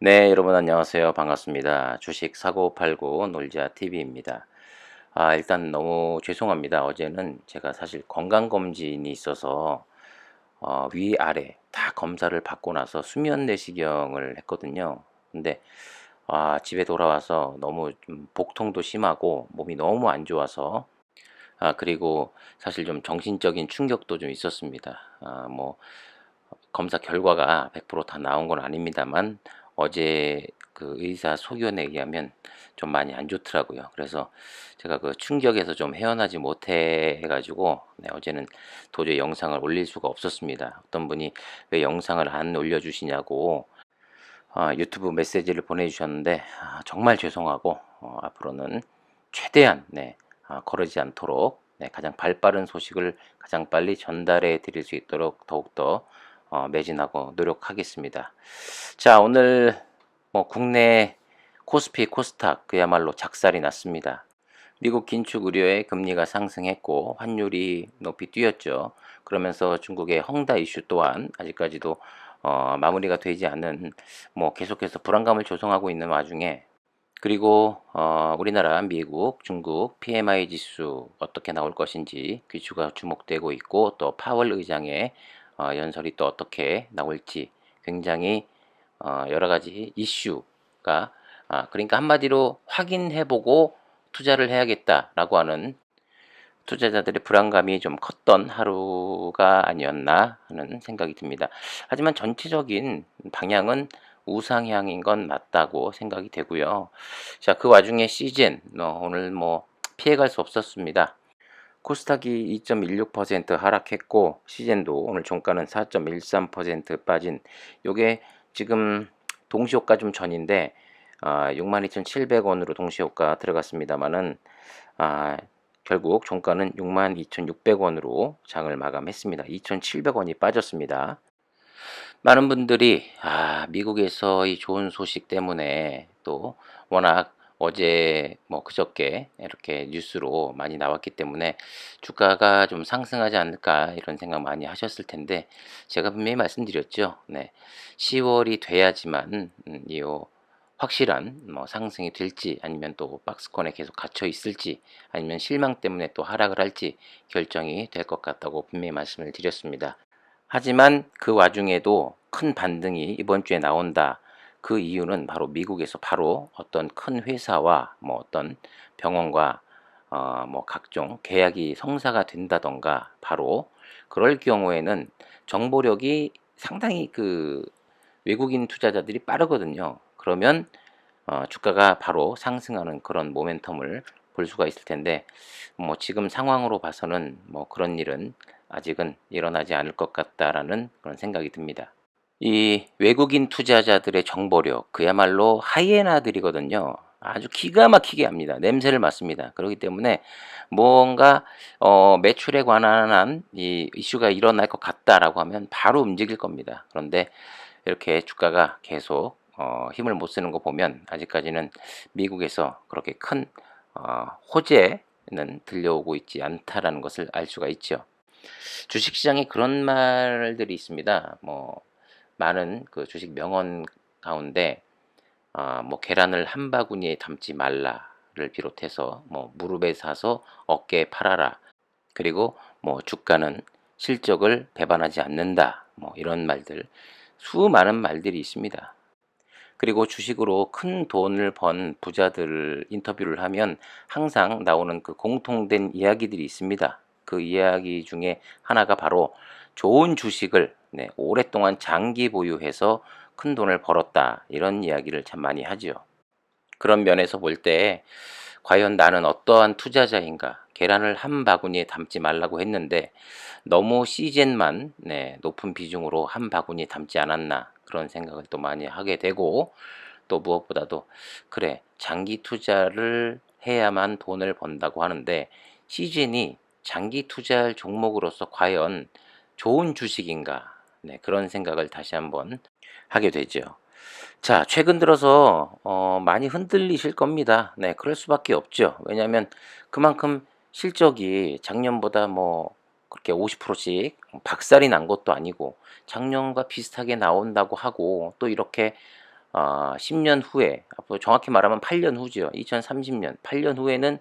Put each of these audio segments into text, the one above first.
네, 여러분 안녕하세요. 반갑습니다. 주식 사고 팔고 놀자 TV입니다. 일단 너무 죄송합니다. 어제는 제가 사실 건강검진이 있어서 위아래 다 검사를 받고 나서 수면 내시경을 했거든요. 근데 집에 돌아와서 너무 좀 복통도 심하고 몸이 너무 안 좋아서 그리고 사실 좀 정신적인 충격도 좀 있었습니다. 뭐 검사 결과가 100%다 나온 건 아닙니다만 어제 그 의사 소견에 의하면 좀 많이 안 좋더라고요. 그래서 제가 그 충격에서 좀 헤어나지 못해 가지고 어제는 도저히 영상을 올릴 수가 없었습니다. 어떤 분이 "왜 영상을 안 올려 주시냐."고 유튜브 메시지를 보내주셨는데 정말 죄송하고 앞으로는 최대한 거르지 않도록 가장 발빠른 소식을 가장 빨리 전달해 드릴 수 있도록 더욱더 매진하고 노력하겠습니다. 자, 오늘 뭐 국내 코스피 코스닥 그야말로 작살이 났습니다. 미국 긴축 우려에 금리가 상승했고 환율이 높이 뛰었죠. 그러면서 중국의 헝다 이슈 또한 아직까지도 마무리가 되지 않은 계속해서 불안감을 조성하고 있는 와중에 그리고 우리나라, 미국, 중국 PMI 지수 어떻게 나올 것인지 귀추가 주목되고 있고 또 파월 의장의 연설이 또 어떻게 나올지 굉장히 여러 가지 이슈가 그러니까 한마디로 확인해보고 투자를 해야겠다라고 하는 투자자들의 불안감이 좀 컸던 하루가 아니었나 하는 생각이 듭니다. 하지만 전체적인 방향은 우상향인 건 맞다고 생각이 되고요. 자, 그 와중에 시즌 오늘 피해갈 수 없었습니다. 코스닥이 2.16% 하락했고 시젠도 오늘 종가는 4.13% 빠진 요게 지금 동시효과 좀 전인데 62,700원으로 동시효과 들어갔습니다마는 결국 종가는 62,600원으로 장을 마감했습니다. 2,700원이 빠졌습니다. 많은 분들이 미국에서 이 좋은 소식 때문에 또 워낙 어제 그저께 이렇게 뉴스로 많이 나왔기 때문에 주가가 좀 상승하지 않을까 이런 생각 많이 하셨을 텐데 제가 분명히 말씀드렸죠. 10월이 돼야지만 이 확실한 상승이 될지 아니면 또 박스권에 계속 갇혀 있을지 아니면 실망 때문에 또 하락을 할지 결정이 될 것 같다고 분명히 말씀을 드렸습니다. 하지만 그 와중에도 큰 반등이 이번 주에 나온다. 그 이유는 바로 미국에서 바로 어떤 큰 회사와 어떤 병원과 각종 계약이 성사가 된다던가 바로 그럴 경우에는 정보력이 상당히 그 외국인 투자자들이 빠르거든요. 그러면 주가가 바로 상승하는 그런 모멘텀을 볼 수가 있을 텐데 지금 상황으로 봐서는 그런 일은 아직은 일어나지 않을 것 같다라는 그런 생각이 듭니다. 이 외국인 투자자들의 정보력 그야말로 하이에나들이거든요. 아주 기가 막히게 합니다. 냄새를 맡습니다. 그렇기 때문에 뭔가 매출에 관한 이 이슈가 일어날 것 같다라고 하면 바로 움직일 겁니다. 그런데 이렇게 주가가 계속 힘을 못 쓰는 거 보면 아직까지는 미국에서 그렇게 큰 호재는 들려오고 있지 않다라는 것을 알 수가 있죠. 주식시장에 그런 말들이 있습니다. 많은 그 주식 명언 가운데 계란을 한 바구니에 담지 말라를 비롯해서 무릎에 사서 어깨에 팔아라. 그리고 주가는 실적을 배반하지 않는다. 이런 말들 수많은 말들이 있습니다. 그리고 주식으로 큰 돈을 번 부자들을 인터뷰를 하면 항상 나오는 그 공통된 이야기들이 있습니다. 그 이야기 중에 하나가 바로 좋은 주식을 오랫동안 장기 보유해서 큰 돈을 벌었다. 이런 이야기를 참 많이 하지요. 그런 면에서 볼 때 과연 나는 어떠한 투자자인가? 계란을 한 바구니에 담지 말라고 했는데 너무 시젠만 높은 비중으로 한 바구니에 담지 않았나 그런 생각을 또 많이 하게 되고 또 무엇보다도 그래 장기 투자를 해야만 돈을 번다고 하는데 시즌이 장기 투자할 종목으로서 과연 좋은 주식인가 그런 생각을 다시 한번 하게 되죠. 자, 최근 들어서 많이 흔들리실 겁니다. 그럴 수밖에 없죠. 왜냐하면 그만큼 실적이 작년보다 그렇게 50%씩 박살이 난 것도 아니고 작년과 비슷하게 나온다고 하고 또 이렇게 10년 후에, 앞으로 정확히 말하면 8년 후죠. 2030년 8년 후에는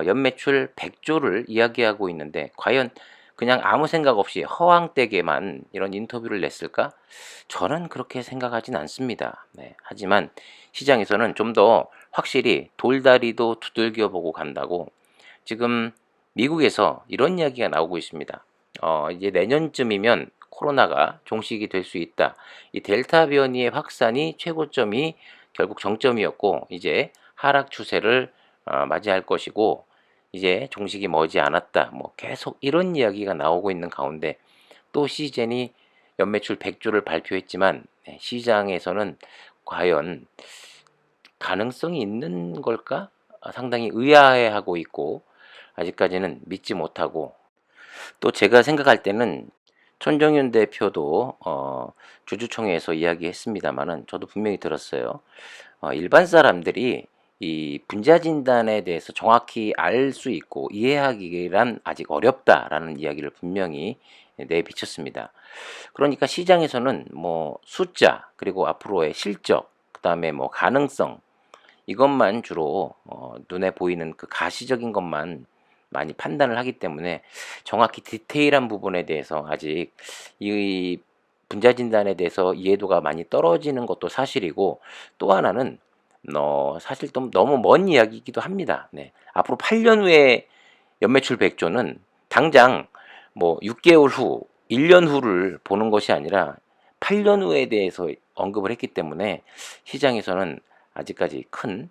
연매출 100조를 이야기하고 있는데, 과연 그냥 아무 생각 없이 허황되게만 이런 인터뷰를 냈을까? 저는 그렇게 생각하진 않습니다. 네, 하지만 시장에서는 좀 더 확실히 돌다리도 두들겨 보고 간다고, 지금 미국에서 이런 이야기가 나오고 있습니다. 이제 내년쯤이면 코로나가 종식이 될 수 있다. 이 델타 변이의 확산이 최고점이 결국 정점이었고, 이제 하락 추세를 맞이할 것이고, 이제 종식이 머지 않았다. 뭐 계속 이런 이야기가 나오고 있는 가운데, 또 시젠이 연매출 100조를 발표했지만, 시장에서는 과연 가능성이 있는 걸까? 상당히 의아해하고 있고, 아직까지는 믿지 못하고, 또 제가 생각할 때는 천정윤 대표도 주주총회에서 이야기했습니다마는, 저도 분명히 들었어요. 일반 사람들이 이 분자 진단에 대해서 정확히 알 수 있고 이해하기란 아직 어렵다라는 이야기를 분명히 내비쳤습니다. 그러니까 시장에서는 뭐 숫자, 그리고 앞으로의 실적, 그다음에 뭐 가능성, 이것만 주로 눈에 보이는 그 가시적인 것만 많이 판단을 하기 때문에, 정확히 디테일한 부분에 대해서 아직 이 분자 진단에 대해서 이해도가 많이 떨어지는 것도 사실이고, 또 하나는 사실 좀 너무 먼 이야기이기도 합니다. 네. 앞으로 8년 후에 연매출 100조는 당장 뭐 6개월 후, 1년 후를 보는 것이 아니라 8년 후에 대해서 언급을 했기 때문에, 시장에서는 아직까지 큰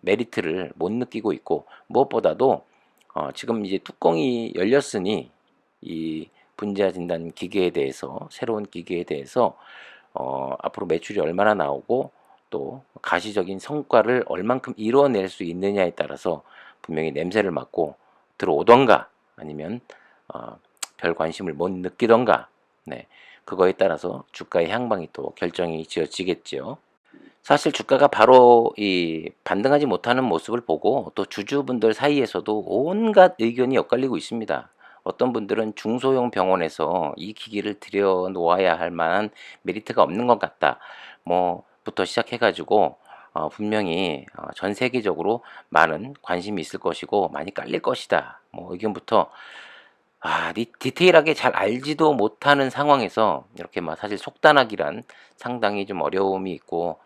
메리트를 못 느끼고 있고, 무엇보다도 지금 이제 뚜껑이 열렸으니 이 분자 진단 기계에 대해서, 새로운 기계에 대해서 앞으로 매출이 얼마나 나오고 또 가시적인 성과를 얼만큼 이뤄낼 수 있느냐에 따라서 분명히 냄새를 맡고 들어오던가, 아니면 별 관심을 못 느끼던가, 네, 그거에 따라서 주가의 향방이 또 결정이 지어지겠죠. 사실 주가가 바로 이 반등하지 못하는 모습을 보고, 또 주주분들 사이에서도 온갖 의견이 엇갈리고 있습니다. 어떤 분들은 중소형 병원에서 이 기기를 들여 놓아야 할 만한 메리트가 없는 것 같다, 뭐부터 시작해가지고 분명히 전 세계적으로 많은 관심이 있을 것이고 많이 깔릴 것이다, 뭐 의견부터, 디테일하게 잘 알지도 못하는 상황에서 이렇게 막 사실 속단하기란 상당히 좀 어려움이 있고,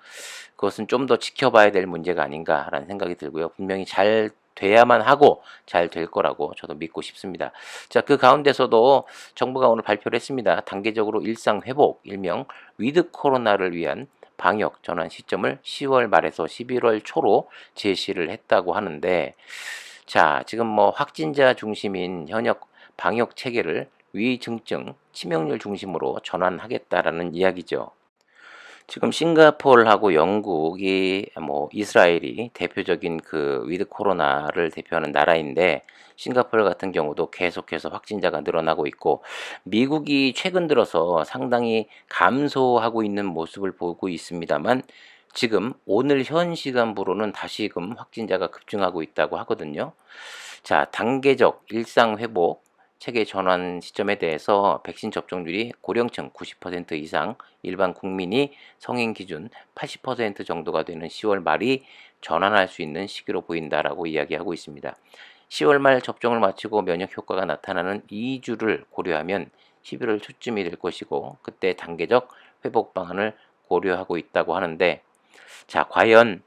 그것은 좀 더 지켜봐야 될 문제가 아닌가라는 생각이 들고요. 분명히 잘 돼야만 하고 잘 될 거라고 저도 믿고 싶습니다. 자, 그 가운데서도 정부가 오늘 발표를 했습니다. 단계적으로 일상 회복, 일명 위드 코로나를 위한 방역 전환 시점을 10월 말에서 11월 초로 제시를 했다고 하는데, 자, 지금 뭐 확진자 중심인 현역 방역 체계를 위중증, 치명률 중심으로 전환하겠다라는 이야기죠. 지금 싱가포르하고 영국이, 뭐 이스라엘이 대표적인 그 위드 코로나를 대표하는 나라인데, 싱가포르 같은 경우도 계속해서 확진자가 늘어나고 있고, 미국이 최근 들어서 상당히 감소하고 있는 모습을 보고 있습니다만, 지금 오늘 현 시간부로는 다시금 확진자가 급증하고 있다고 하거든요. 자, 단계적 일상 회복 체계 전환 시점에 대해서 백신 접종률이 고령층 90% 이상, 일반 국민이 성인 기준 80% 정도가 되는 10월 말이 전환할 수 있는 시기로 보인다라고 이야기하고 있습니다. 10월 말 접종을 마치고 면역 효과가 나타나는 2주를 고려하면 11월 초쯤이 될 것이고, 그때 단계적 회복 방안을 고려하고 있다고 하는데, 자, 과연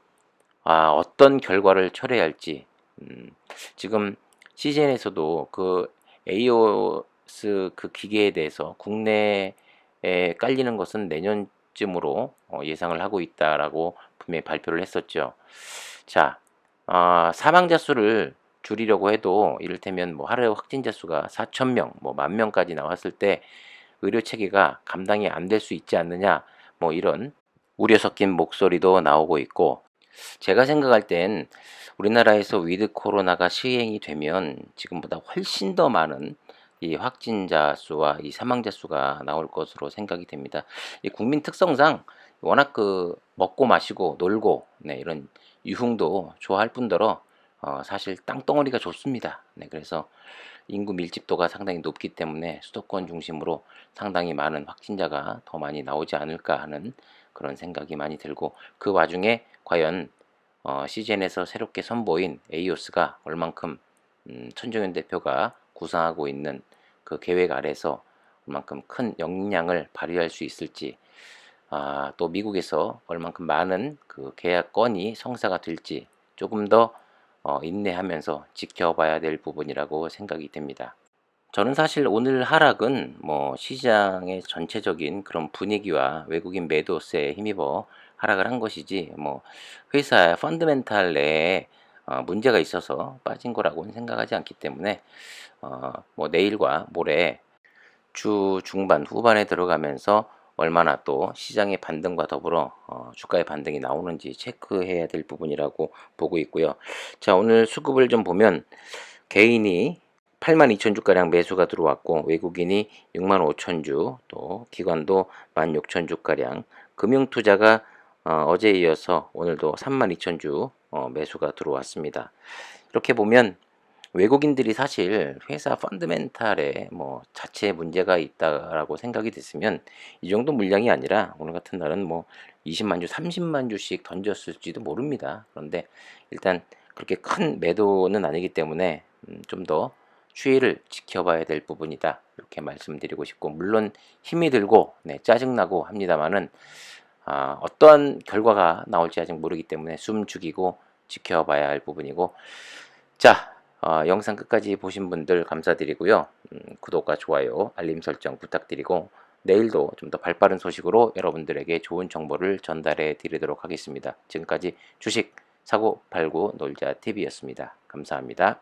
어떤 결과를 초래할지, 지금 CGN에서도 그 에이오스 그 기계에 대해서 국내에 깔리는 것은 내년쯤으로 예상을 하고 있다라고 분명히 발표를 했었죠. 자, 사망자 수를 줄이려고 해도, 이를테면 뭐 하루 확진자 수가 4,000명, 뭐 10,000명까지 나왔을 때 의료 체계가 감당이 안 될 수 있지 않느냐, 뭐 이런 우려 섞인 목소리도 나오고 있고, 제가 생각할 땐 우리나라에서 위드 코로나가 시행이 되면 지금보다 훨씬 더 많은 이 확진자 수와 이 사망자 수가 나올 것으로 생각이 됩니다. 이 국민 특성상 워낙 그 먹고 마시고 놀고, 네, 이런 유흥도 좋아할 뿐더러 사실 땅덩어리가 좋습니다. 네, 그래서 인구 밀집도가 상당히 높기 때문에 수도권 중심으로 상당히 많은 확진자가 더 많이 나오지 않을까 하는 그런 생각이 많이 들고, 그 와중에 과연 CGN에서 새롭게 선보인 에이오스가 얼만큼 천정현 대표가 구상하고 있는 그 계획 아래서 얼만큼 큰 역량을 발휘할 수 있을지, 또 미국에서 얼만큼 많은 그 계약건이 성사가 될지 조금 더 인내하면서 지켜봐야 될 부분이라고 생각이 됩니다. 저는 사실 오늘 하락은 뭐 시장의 전체적인 그런 분위기와 외국인 매도세에 힘입어 하락을 한 것이지, 뭐 회사의 펀드멘탈 내에 문제가 있어서 빠진 거라고는 생각하지 않기 때문에, 뭐 내일과 모레 주 중반 후반에 들어가면서 얼마나 또 시장의 반등과 더불어 주가의 반등이 나오는지 체크해야 될 부분이라고 보고 있고요. 자, 오늘 수급을 좀 보면 개인이 82,000주가량 매수가 들어왔고, 외국인이 65,000주, 또 기관도 16,000주가량, 금융투자가 어제에 이어서 오늘도 32,000주 매수가 들어왔습니다. 이렇게 보면 외국인들이 사실 회사 펀드멘탈에 뭐 자체 문제가 있다라고 생각이 됐으면 이 정도 물량이 아니라 오늘 같은 날은 뭐 20만 주, 30만 주씩 던졌을지도 모릅니다. 그런데 일단 그렇게 큰 매도는 아니기 때문에 좀 더 추이를 지켜봐야 될 부분이다, 이렇게 말씀드리고 싶고, 물론 힘이 들고 짜증나고 합니다만은 어떠한 결과가 나올지 아직 모르기 때문에 숨 죽이고 지켜봐야 할 부분이고. 자, 영상 끝까지 보신 분들 감사드리고요. 구독과 좋아요, 알림 설정 부탁드리고, 내일도 좀 더 발빠른 소식으로 여러분들에게 좋은 정보를 전달해 드리도록 하겠습니다. 지금까지 주식 사고 팔고 놀자 TV였습니다. 감사합니다.